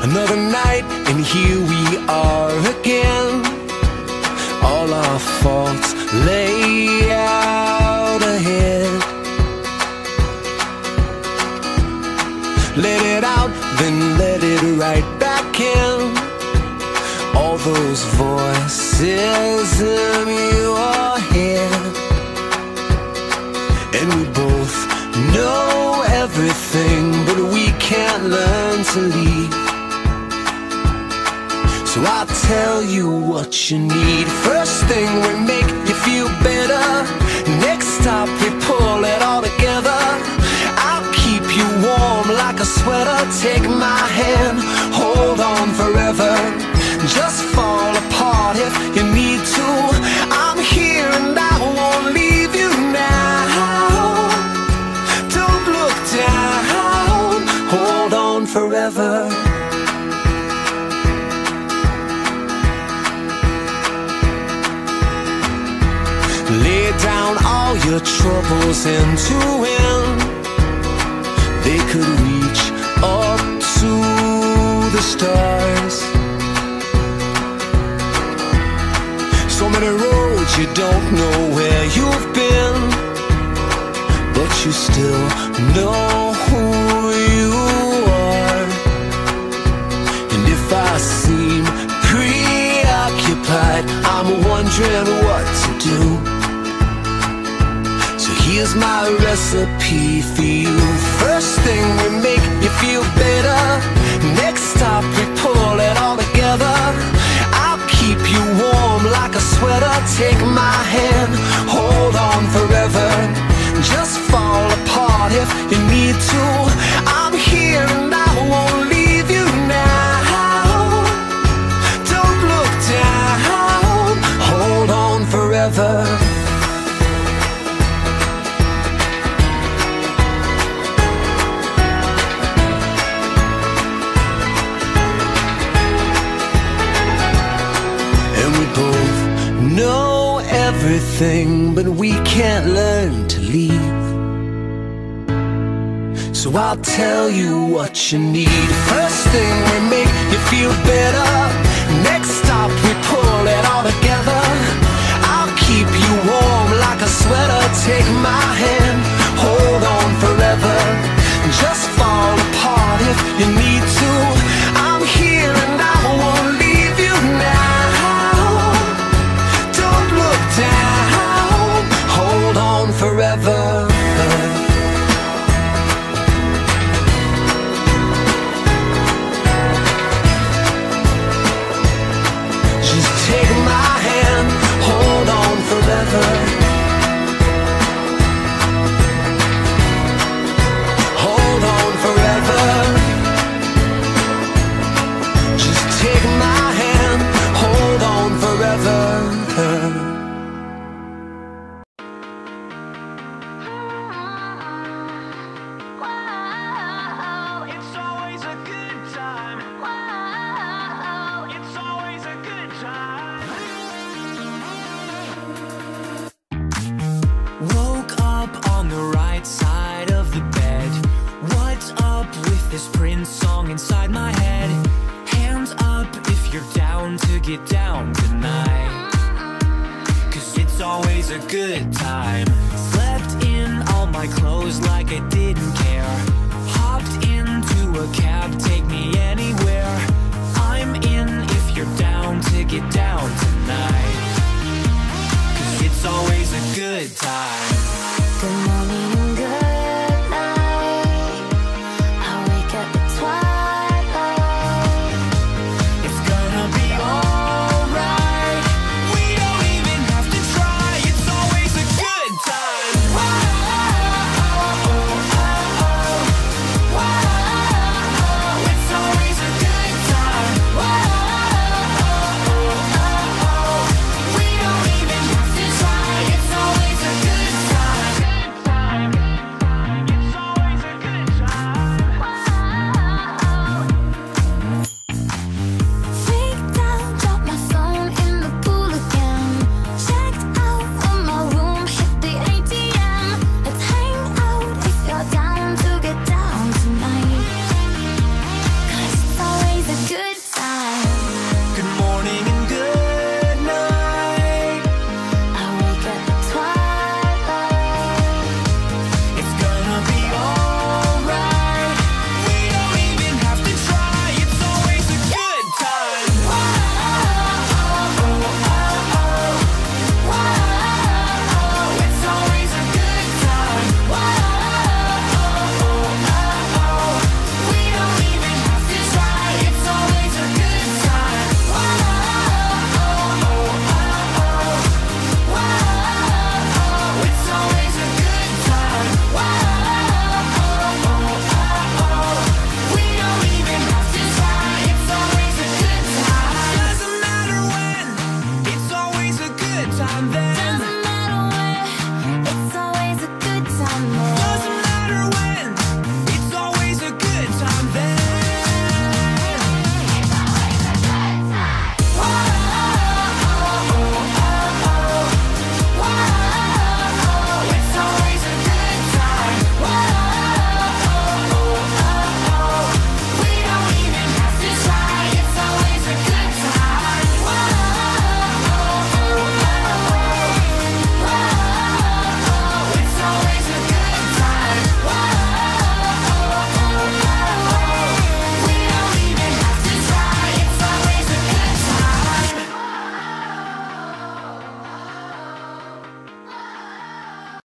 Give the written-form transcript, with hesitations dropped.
Another night and here we are again. All our faults lay out ahead. Let it out, then let it right back in. All those voices in your head. And we both know everything, but we can't learn to leave. So I'll tell you what you need. First thing, we make you feel better. Next stop, we pull it all together. I'll keep you warm like a sweater. Take my hand, hold on forever. Just fall apart if you need to. I'm here and I won't leave you now. Don't look down, hold on forever. Lay down all your troubles end to end. They could reach up to the stars. So many roads you don't know where you've been, but you still know who you are. And if I seem preoccupied, I'm wondering what to do. Here's my recipe for you. First thing, we make you feel better. Next stop, we pull it all together. I'll keep you warm like a sweater. Take my hand, hold on forever. Just fall apart if you need to. I'm here and I won't leave you now. Don't look down, hold on forever. Know everything, but we can't learn to leave. So I'll tell you what you need. First thing, we make you feel better. Next stop, we pull it all together. I'll keep you warm like a sweater. Take my hand, hold on forever. Just fall apart if you need to. I'm here and I won't leave you now. Down, hold on forever. Just take my hand, hold on forever. Hold on forever. Just take my hand, hold on forever. Inside my head, hands up if you're down to get down tonight. 'Cause it's always a good time. Slept in all my clothes like I didn't care. Hopped into a cab, take me anywhere. I'm in if you're down to get down tonight. 'Cause it's always a good time.